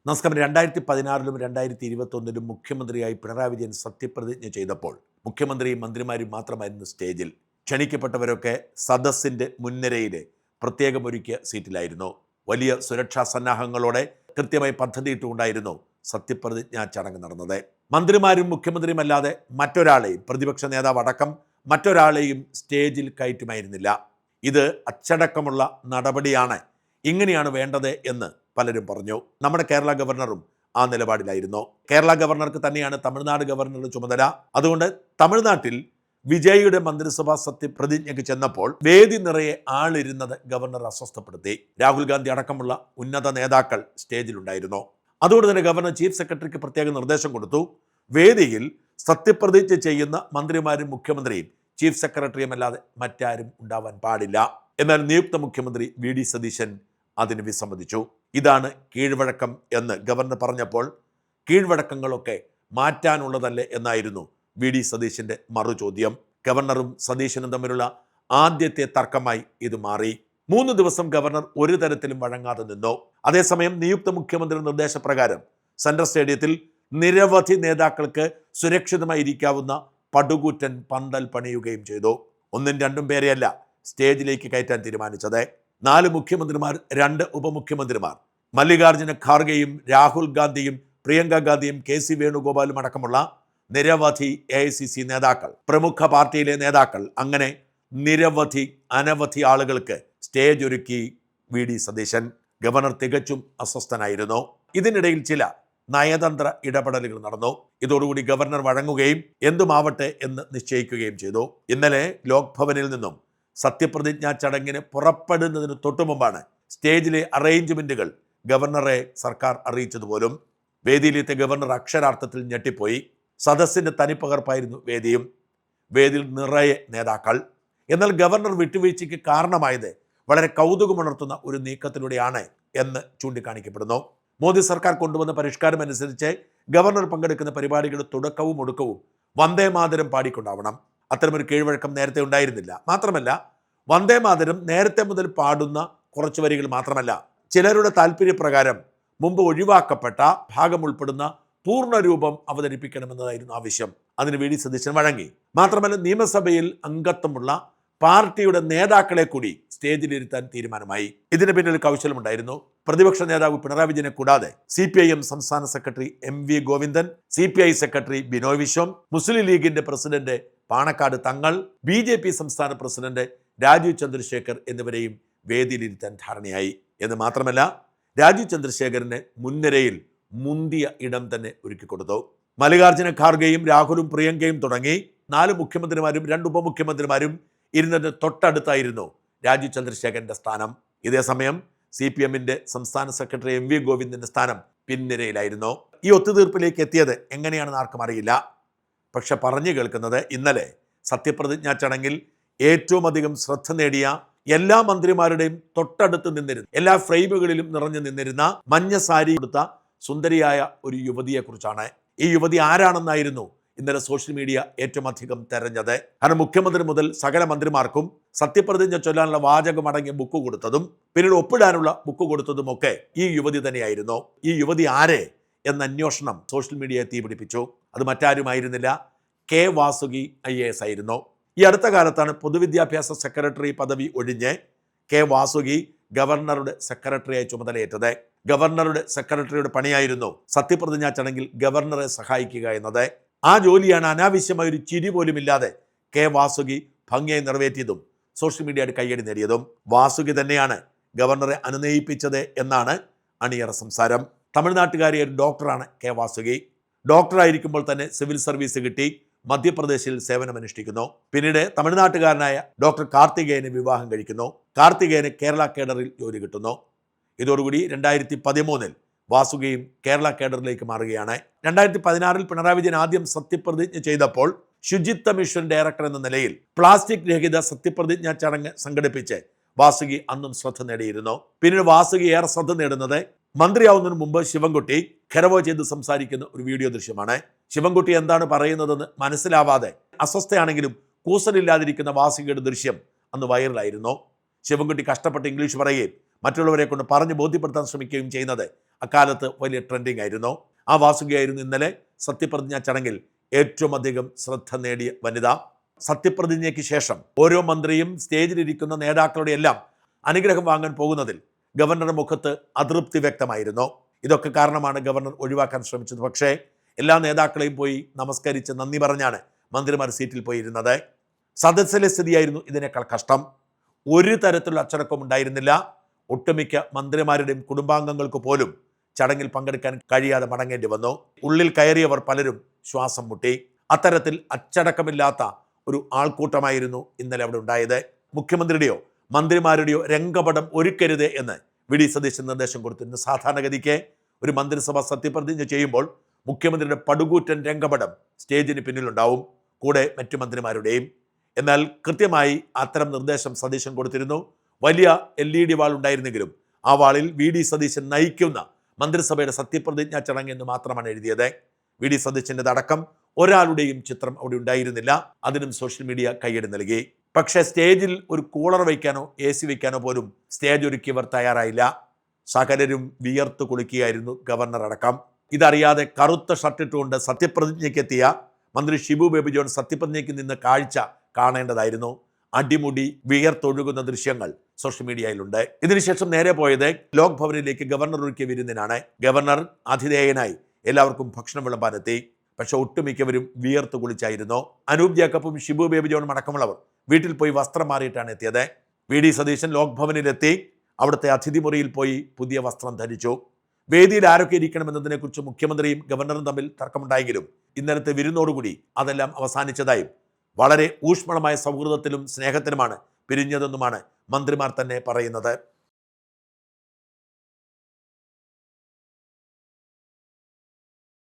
നമസ്കാരം. 2016-ലും 2021-ലും മുഖ്യമന്ത്രിയായി പിണറായി വിജയൻ സത്യപ്രതിജ്ഞ ചെയ്തപ്പോൾ മുഖ്യമന്ത്രിയും മന്ത്രിമാരും മാത്രമായിരുന്നു സ്റ്റേജിൽ. ക്ഷണിക്കപ്പെട്ടവരൊക്കെ സദസ്സിൻ്റെ മുൻനിരയിലെ പ്രത്യേകമൊരുക്കിയ സീറ്റിലായിരുന്നു. വലിയ സുരക്ഷാ സന്നാഹങ്ങളോടെ കൃത്യമായി പദ്ധതിയിട്ടുകൊണ്ടായിരുന്നു സത്യപ്രതിജ്ഞാ ചടങ്ങ് നടന്നത്. മന്ത്രിമാരും മുഖ്യമന്ത്രിയും അല്ലാതെ മറ്റൊരാളെയും, പ്രതിപക്ഷ നേതാവ് അടക്കം മറ്റൊരാളെയും സ്റ്റേജിൽ കയറ്റുമായിരുന്നില്ല. ഇത് അച്ചടക്കമുള്ള നടപടിയാണ്, ഇങ്ങനെയാണ് വേണ്ടത് എന്ന് പലരും പറഞ്ഞു. നമ്മുടെ കേരള ഗവർണറും ആ നിലപാടിലായിരുന്നു. കേരള ഗവർണർക്ക് തന്നെയാണ് തമിഴ്നാട് ഗവർണറുടെ ചുമതല. അതുകൊണ്ട് തമിഴ്നാട്ടിൽ വിജയിയുടെ മന്ത്രിസഭാ സത്യപ്രതിജ്ഞയ്ക്ക് ചെന്നപ്പോൾ വേദി നിറയെ ആളിരുന്നത് ഗവർണർ അസ്വസ്ഥപ്പെടുത്തി. രാഹുൽ ഗാന്ധി അടക്കമുള്ള ഉന്നത നേതാക്കൾ സ്റ്റേജിലുണ്ടായിരുന്നു. അതുകൊണ്ട് തന്നെ ഗവർണർ ചീഫ് സെക്രട്ടറിക്ക് പ്രത്യേക നിർദ്ദേശം കൊടുത്തു. വേദിയിൽ സത്യപ്രതിജ്ഞ ചെയ്യുന്ന മന്ത്രിമാരും മുഖ്യമന്ത്രിയും ചീഫ് സെക്രട്ടറിയും അല്ലാതെ മറ്റാരും ഉണ്ടാവാൻ പാടില്ല. എന്നാൽ നിയുക്ത മുഖ്യമന്ത്രി വി.ഡി. സതീശൻ അതിന് വിസമ്മതിച്ചു. ഇതാണ് കീഴ്വഴക്കം എന്ന് ഗവർണർ പറഞ്ഞപ്പോൾ കീഴ്വഴക്കങ്ങളൊക്കെ മാറ്റാനുള്ളതല്ലേ എന്നായിരുന്നു വി.ഡി. സതീശൻ്റെ മറുചോദ്യം. ഗവർണറും സതീശനും തമ്മിലുള്ള ആദ്യത്തെ തർക്കമായി ഇത് മാറി. 3 ദിവസം ഗവർണർ ഒരു തരത്തിലും വഴങ്ങാതെ നിന്നു. അതേസമയം നിയുക്ത മുഖ്യമന്ത്രി നിർദ്ദേശപ്രകാരം സെൻട്രൽ സ്റ്റേഡിയത്തിൽ നിരവധി നേതാക്കൾക്ക് സുരക്ഷിതമായി ഇരിക്കാവുന്ന പടുകൂറ്റൻ പന്തൽ പണിയുകയും ചെയ്തു. 1-2 പേരെയല്ല സ്റ്റേജിലേക്ക് കയറ്റാൻ തീരുമാനിച്ചത്. 4 മുഖ്യമന്ത്രിമാർ, 2 ഉപമുഖ്യമന്ത്രിമാർ, മല്ലികാർജ്ജുന ഖാർഗെയും രാഹുൽ ഗാന്ധിയും പ്രിയങ്ക ഗാന്ധിയും കെ.സി. വേണുഗോപാലും അടക്കമുള്ള നിരവധി AICC നേതാക്കൾ, പ്രമുഖ പാർട്ടിയിലെ നേതാക്കൾ, അങ്ങനെ അനവധി ആളുകൾക്ക് സ്റ്റേജ് ഒരുക്കി വി.ഡി. സതീശൻ. ഗവർണർ തികച്ചും അസ്വസ്ഥനായിരുന്നു. ഇതിനിടയിൽ ചില നയതന്ത്ര ഇടപെടലുകൾ നടന്നു. ഇതോടുകൂടി ഗവർണർ വഴങ്ങുകയും എന്തുമാവട്ടെ എന്ന് നിശ്ചയിക്കുകയും ചെയ്തു. ഇന്നലെ ലോക് ഭവനിൽ നിന്നും സത്യപ്രതിജ്ഞാ ചടങ്ങിന് പുറപ്പെടുന്നതിന് തൊട്ടുമുമ്പാണ് സ്റ്റേജിലെ അറേഞ്ച്മെന്റുകൾ ഗവർണറെ സർക്കാർ അറിയിച്ചതുപോലും. വേദിയിലെത്തിയ ഗവർണർ അക്ഷരാർത്ഥത്തിൽ ഞെട്ടിപ്പോയി. സദസ്സിന്റെ തനിപ്പകർപ്പായിരുന്നു വേദിയും. വേദിയിൽ നിറയെ നേതാക്കൾ. എന്നാൽ ഗവർണർ വിട്ടുവീഴ്ചയ്ക്ക് കാരണമായത് വളരെ കൗതുകമുണർത്തുന്ന ഒരു നീക്കത്തിലൂടെയാണ് എന്ന് ചൂണ്ടിക്കാണിക്കപ്പെടുന്നു. മോദി സർക്കാർ കൊണ്ടുവന്ന പരിഷ്കാരം അനുസരിച്ച് ഗവർണർ പങ്കെടുക്കുന്ന പരിപാടികളുടെ തുടക്കവും ഒടുക്കവും വന്ദേ മാതരം പാടിക്കൊണ്ടാവണം. അത്തരമൊരു കീഴ്വഴക്കം നേരത്തെ ഉണ്ടായിരുന്നില്ല. മാത്രമല്ല, വന്ദേ മാതരം നേരത്തെ മുതൽ പാടുന്ന കുറച്ച് വരികൾ മാത്രമല്ല, ചിലരുടെ താല്പര്യപ്രകാരം മുമ്പ് ഒഴിവാക്കപ്പെട്ട ഭാഗം ഉൾപ്പെടുന്ന പൂർണ്ണരൂപം അവതരിപ്പിക്കണമെന്നതായിരുന്നു ആവശ്യം. അതിന് വി.ഡി. സതീശൻ വഴങ്ങി. മാത്രമല്ല, നിയമസഭയിൽ അംഗത്വമുള്ള പാർട്ടിയുടെ നേതാക്കളെ കൂടി സ്റ്റേജിലിരുത്താൻ തീരുമാനമായി. ഇതിന് പിന്നിൽ കൗശലമുണ്ടായിരുന്നു. പ്രതിപക്ഷ നേതാവ് പിണറായി വിജയനെ കൂടാതെ CPIM സംസ്ഥാന secretary MV Govindan, CPI secretary Binoy Viswam, മുസ്ലിം ലീഗിന്റെ പ്രസിഡന്റ് പാണക്കാട് തങ്ങൾ, BJP സംസ്ഥാന പ്രസിഡന്റ് രാജീവ് ചന്ദ്രശേഖർ എന്നിവരെയും വേദിയിലിരുത്താൻ ധാരണയായി. എന്ന് മാത്രമല്ല, രാജീവ് ചന്ദ്രശേഖറിന് മുൻനിരയിൽ മുന്തിയ ഇടം തന്നെ ഒരുക്കിക്കൊടുത്തു. മല്ലികാർജ്ജുന ഖാർഗെയും രാഹുലും പ്രിയങ്കയും തുടങ്ങി 4 മുഖ്യമന്ത്രിമാരും 2 ഉപമുഖ്യമന്ത്രിമാരും ഇരുന്നതിന് തൊട്ടടുത്തായിരുന്നു രാജീവ് ചന്ദ്രശേഖരന്റെ സ്ഥാനം. ഇതേസമയം CPMന്റെ സംസ്ഥാന സെക്രട്ടറി MV ഗോവിന്ദന്റെ സ്ഥാനം പിൻനിരയിലായിരുന്നു. ഈ ഒത്തുതീർപ്പിലേക്ക് എത്തിയത് എങ്ങനെയാണെന്ന് ആർക്കും അറിയില്ല. പക്ഷെ പറഞ്ഞു കേൾക്കുന്നത്, ഇന്നലെ സത്യപ്രതിജ്ഞാ ചടങ്ങിൽ ഏറ്റവും അധികം ശ്രദ്ധ നേടിയ എല്ലാ മന്ത്രിമാരുടെയും തൊട്ടടുത്ത് നിന്നിരുന്ന, എല്ലാ ഫ്രെയിമുകളിലും നിറഞ്ഞു നിന്നിരുന്ന മഞ്ഞ സാരി കൊടുത്ത സുന്ദരിയായ ഒരു യുവതിയെക്കുറിച്ചാണ്. ഈ യുവതി ആരാണെന്നായിരുന്നു ഇന്നലെ സോഷ്യൽ മീഡിയ ഏറ്റവും അധികം തെരഞ്ഞത്. കാരണം മുഖ്യമന്ത്രി മുതൽ സകല മന്ത്രിമാർക്കും സത്യപ്രതിജ്ഞ ചൊല്ലാനുള്ള വാചകം അടങ്ങിയ ബുക്ക് കൊടുത്തതും പിന്നീട് ഒപ്പിടാനുള്ള ബുക്ക് കൊടുത്തതുമൊക്കെ ഈ യുവതി തന്നെയായിരുന്നു. ഈ യുവതി ആരെ എന്ന അന്വേഷണം സോഷ്യൽ മീഡിയയെ തീപിടിപ്പിച്ചു. അത് മറ്റാരുമായിരുന്നില്ല, കെ വാസുകി IAS ആയിരുന്നു. ഈ അടുത്ത കാലത്താണ് പൊതുവിദ്യാഭ്യാസ സെക്രട്ടറി പദവി ഒഴിഞ്ഞ് കെ വാസുകി ഗവർണറുടെ സെക്രട്ടറിയായി ചുമതലയേറ്റത്. ഗവർണറുടെ സെക്രട്ടറിയുടെ പണിയായിരുന്നു സത്യപ്രതിജ്ഞാ ചടങ്ങിൽ ഗവർണറെ സഹായിക്കുക എന്നത്. ആ ജോലിയാണ് അനാവശ്യമായ ഒരു ചിരി പോലുമില്ലാതെ കെ വാസുകി ഭംഗിയായി നിറവേറ്റിയതും സോഷ്യൽ മീഡിയയുടെ കയ്യടി നേടിയതും. വാസുകി തന്നെയാണ് ഗവർണറെ അനുനയിപ്പിച്ചത് എന്നാണ് അണിയറ സംസാരം. തമിഴ്നാട്ടുകാരിയ ഒരു ഡോക്ടറാണ് കെ വാസുകി. ഡോക്ടറായിരിക്കുമ്പോൾ തന്നെ സിവിൽ സർവീസ് കിട്ടി മധ്യപ്രദേശിൽ സേവനമനുഷ്ഠിക്കുന്നു. പിന്നീട് തമിഴ്നാട്ടുകാരനായ ഡോക്ടർ കാർത്തികേയനെ വിവാഹം കഴിക്കുന്നു. കാർത്തികേയന് കേരള കേഡറിൽ ജോലി കിട്ടുന്നു. ഇതോടുകൂടി 2013 വാസുകയും കേരള കേഡറിലേക്ക് മാറുകയാണ്. 2016 പിണറായി വിജയൻ ആദ്യം സത്യപ്രതിജ്ഞ ചെയ്തപ്പോൾ ശുചിത്വ മിഷൻ ഡയറക്ടർ എന്ന നിലയിൽ പ്ലാസ്റ്റിക് രഹിത സത്യപ്രതിജ്ഞാ ചടങ്ങ് സംഘടിപ്പിച്ച് വാസുകി അന്നും ശ്രദ്ധ നേടിയിരുന്നു. പിന്നീട് വാസുകി ഏറെ ശ്രദ്ധ നേടുന്നത് മന്ത്രിയാവുന്നതിന് മുമ്പ് ശിവൻകുട്ടി ഖരവോ ചെയ്ത് സംസാരിക്കുന്ന ഒരു വീഡിയോ ദൃശ്യമാണ്. ശിവൻകുട്ടി എന്താണ് പറയുന്നതെന്ന് മനസ്സിലാവാതെ അസ്വസ്ഥയാണെങ്കിലും കൂസലില്ലാതിരിക്കുന്ന വാസുകിയുടെ ദൃശ്യം അന്ന് വൈറലായിരുന്നു. ശിവൻകുട്ടി കഷ്ടപ്പെട്ട് ഇംഗ്ലീഷ് പറയുകയും മറ്റുള്ളവരെ കൊണ്ട് പറഞ്ഞ് ബോധ്യപ്പെടുത്താൻ ശ്രമിക്കുകയും ചെയ്യുന്നത് അക്കാലത്ത് വലിയ ട്രെൻഡിങ് ആയിരുന്നു. ആ വാസുകിയായിരുന്നു ഇന്നലെ സത്യപ്രതിജ്ഞാ ചടങ്ങിൽ ഏറ്റവും അധികം ശ്രദ്ധ നേടിയ വനിത. സത്യപ്രതിജ്ഞയ്ക്ക് ശേഷം ഓരോ മന്ത്രിയും സ്റ്റേജിലിരിക്കുന്ന നേതാക്കളുടെ എല്ലാം അനുഗ്രഹം വാങ്ങാൻ പോകുന്നതിൽ ഗവർണറുടെ മുഖത്ത് അതൃപ്തി വ്യക്തമായിരുന്നു. ഇതൊക്കെ കാരണമാണ് ഗവർണർ ഒഴിവാക്കാൻ ശ്രമിച്ചത്. പക്ഷേ എല്ലാ നേതാക്കളെയും പോയി നമസ്കരിച്ച് നന്ദി പറഞ്ഞാണ് മന്ത്രിമാർ സീറ്റിൽ പോയിരുന്നത്. സദസ്സിലെ സ്ഥിതിയായിരുന്നു ഇതിനേക്കാൾ കഷ്ടം. ഒരു തരത്തിലുള്ള അച്ചടക്കം ഉണ്ടായിരുന്നില്ല. ഒട്ടുമിക്ക മന്ത്രിമാരുടെയും കുടുംബാംഗങ്ങൾക്ക് പോലും ചടങ്ങിൽ പങ്കെടുക്കാൻ കഴിയാതെ മടങ്ങേണ്ടി വന്നു. ഉള്ളിൽ കയറിയവർ പലരും ശ്വാസം മുട്ടി. അത്തരത്തിൽ അച്ചടക്കമില്ലാത്ത ഒരു ആൾക്കൂട്ടമായിരുന്നു ഇന്നലെ അവിടെ ഉണ്ടായത്. മുഖ്യമന്ത്രിയുടെയോ മന്ത്രിമാരുടെയോ രംഗപടം ഒരുക്കരുത് എന്ന് വി ഡി സതീശൻ നിർദ്ദേശം കൊടുത്തിരുന്നു. സാധാരണഗതിക്ക് ഒരു മന്ത്രിസഭ സത്യപ്രതിജ്ഞ ചെയ്യുമ്പോൾ മുഖ്യമന്ത്രിയുടെ പടുകൂറ്റൻ രംഗപടം സ്റ്റേജിന് പിന്നിലുണ്ടാവും, കൂടെ മറ്റു മന്ത്രിമാരുടെയും. എന്നാൽ കൃത്യമായി അത്തരം നിർദ്ദേശം സതീശൻ കൊടുത്തിരുന്നു. വലിയ LED വാൾ ഉണ്ടായിരുന്നെങ്കിലും ആ വാളിൽ വി ഡി സതീശൻ നയിക്കുന്ന മന്ത്രിസഭയുടെ സത്യപ്രതിജ്ഞാ ചടങ്ങ് എന്ന് മാത്രമാണ് എഴുതിയത്. വി ഡി സതീശൻ്റെ അടക്കം ഒരാളുടെയും ചിത്രം അവിടെ ഉണ്ടായിരുന്നില്ല. അതിനും സോഷ്യൽ മീഡിയ കയ്യടി നൽകി. പക്ഷേ സ്റ്റേജിൽ ഒരു കൂളർ വയ്ക്കാനോ AC വയ്ക്കാനോ പോലും സ്റ്റേജ് ഒരുക്കിയവർ തയ്യാറായില്ല. സകലരും വിയർത്ത് കുളിക്കുകയായിരുന്നു, ഗവർണർ അടക്കം. ഇതറിയാതെ കറുത്ത ഷർട്ടിട്ടുകൊണ്ട് സത്യപ്രതിജ്ഞയ്ക്കെത്തിയ മന്ത്രി ഷിബു ബേബി ജോൺ സത്യപ്രതിജ്ഞയ്ക്ക് നിന്ന് കാഴ്ച കാണേണ്ടതായിരുന്നു. അടിമുടി വിയർത്തൊഴുകുന്ന ദൃശ്യങ്ങൾ സോഷ്യൽ മീഡിയയിലുണ്ട്. ഇതിനുശേഷം നേരെ പോയത് ലോക് ഭവനിലേക്ക് ഗവർണർ ഒരുക്കിയ വിരുന്നിനാണ്. ഗവർണർ ആതിഥേയനായി എല്ലാവർക്കും ഭക്ഷണം വിളമ്പാനെത്തി. പക്ഷെ ഒട്ടുമിക്കവരും വിയർത്ത് കുളിച്ചായിരുന്നു. അനൂപ് ജേക്കബും ഷിബു ബേബി ജോണും അടക്കമുള്ളവർ വീട്ടിൽ പോയി വസ്ത്രം മാറിയിട്ടാണ് എത്തിയത്. വി ഡി സതീശൻ ലോക് ഭവനിലെത്തി അവിടുത്തെ അതിഥി മുറിയിൽ പോയി പുതിയ വസ്ത്രം ധരിച്ചു. വേദിയിൽ ആരൊക്കെ ഇരിക്കണമെന്നതിനെക്കുറിച്ച് മുഖ്യമന്ത്രിയും ഗവർണറും തമ്മിൽ തർക്കമുണ്ടായെങ്കിലും ഇന്നലത്തെ വിരുന്നോടുകൂടി അതെല്ലാം അവസാനിച്ചതായും വളരെ ഊഷ്മളമായ സൗഹൃദത്തിലും സ്നേഹത്തിലുമാണ് പിരിഞ്ഞതെന്നുമാണ് മന്ത്രിമാർ തന്നെ പറയുന്നത്.